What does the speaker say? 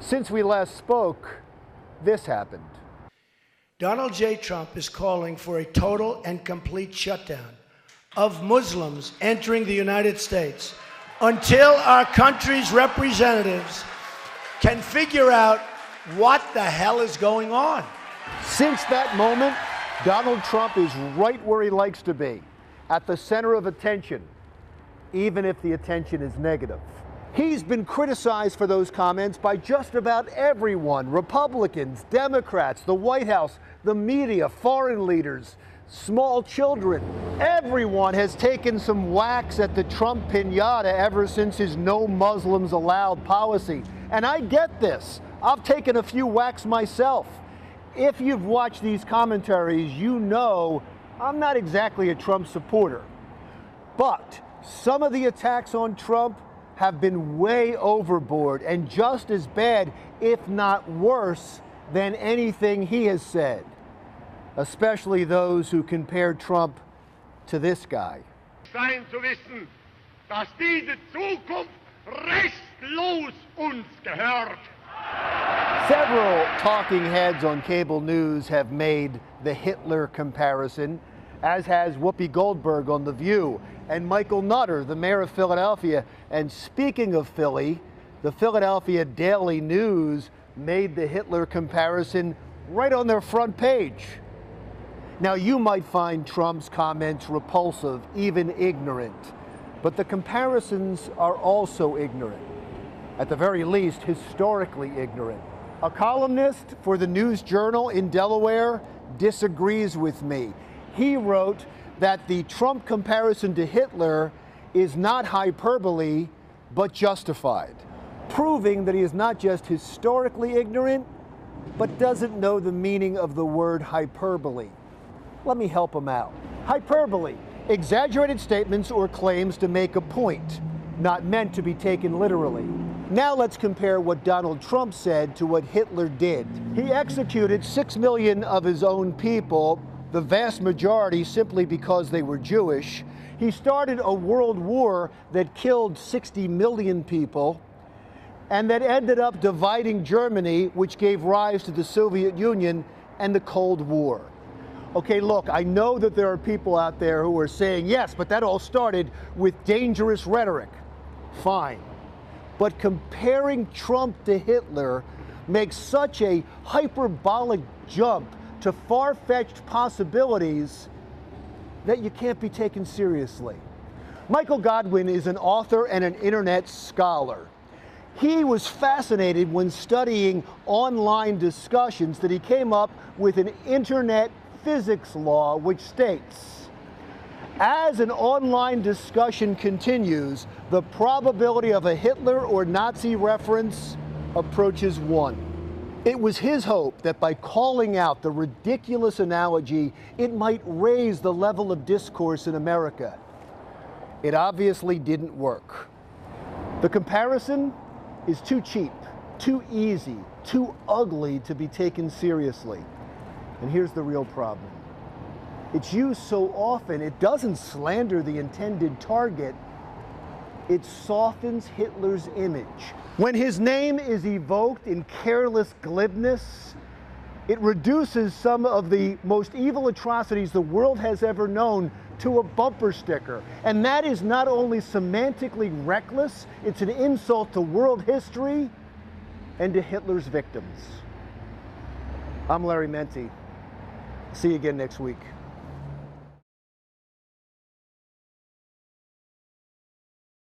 Since we last spoke, this happened. Donald J. Trump is calling for a total and complete shutdown of Muslims entering the United States until our country's representatives can figure out what the hell is going on. Since that moment, Donald Trump is right where he likes to be, at the center of attention, even if the attention is negative. He's been criticized for those comments by just about everyone: Republicans, Democrats, the White House, the media, foreign leaders, small children. Everyone has taken some whacks at the Trump piñata ever since his no Muslims allowed policy. And I get this. I've taken a few whacks myself. If you've watched these commentaries, you know I'm not exactly a Trump supporter. But some of the attacks on Trump have been way overboard and just as bad, if not worse, than anything he has said, especially those who compare Trump to this guy. Sein zu wissen, dass diese Zukunft restlos uns gehört. Several talking heads on cable news have made the Hitler comparison, as has Whoopi Goldberg on The View, and Michael Nutter, the mayor of Philadelphia. And speaking of Philly, the Philadelphia Daily News made the Hitler comparison right on their front page. Now, you might find Trump's comments repulsive, even ignorant, but the comparisons are also ignorant. At the very least, historically ignorant. A columnist for the News Journal in Delaware disagrees with me. He wrote that the Trump comparison to Hitler is not hyperbole, but justified, proving that he is not just historically ignorant, but doesn't know the meaning of the word hyperbole. Let me help him out. Hyperbole: exaggerated statements or claims to make a point, not meant to be taken literally. Now let's compare what Donald Trump said to what Hitler did. He executed 6 million of his own people, the vast majority simply because they were Jewish. He started a world war that killed 60 million people and that ended up dividing Germany, which gave rise to the Soviet Union and the Cold War. Okay, look, I know that there are people out there who are saying, yes, but that all started with dangerous rhetoric. Fine. But comparing Trump to Hitler makes such a hyperbolic jump to far-fetched possibilities that you can't be taken seriously. Michael Godwin is an author and an internet scholar. He was fascinated when studying online discussions that he came up with an internet physics law which states, as an online discussion continues, the probability of a Hitler or Nazi reference approaches 1. It was his hope that by calling out the ridiculous analogy, it might raise the level of discourse in America. It obviously didn't work. The comparison is too cheap, too easy, too ugly to be taken seriously. And here's the real problem. It's used so often, it doesn't slander the intended target, it softens Hitler's image. When his name is evoked in careless glibness, it reduces some of the most evil atrocities the world has ever known to a bumper sticker. And that is not only semantically reckless, it's an insult to world history and to Hitler's victims. I'm Larry Mendte. See you again next week.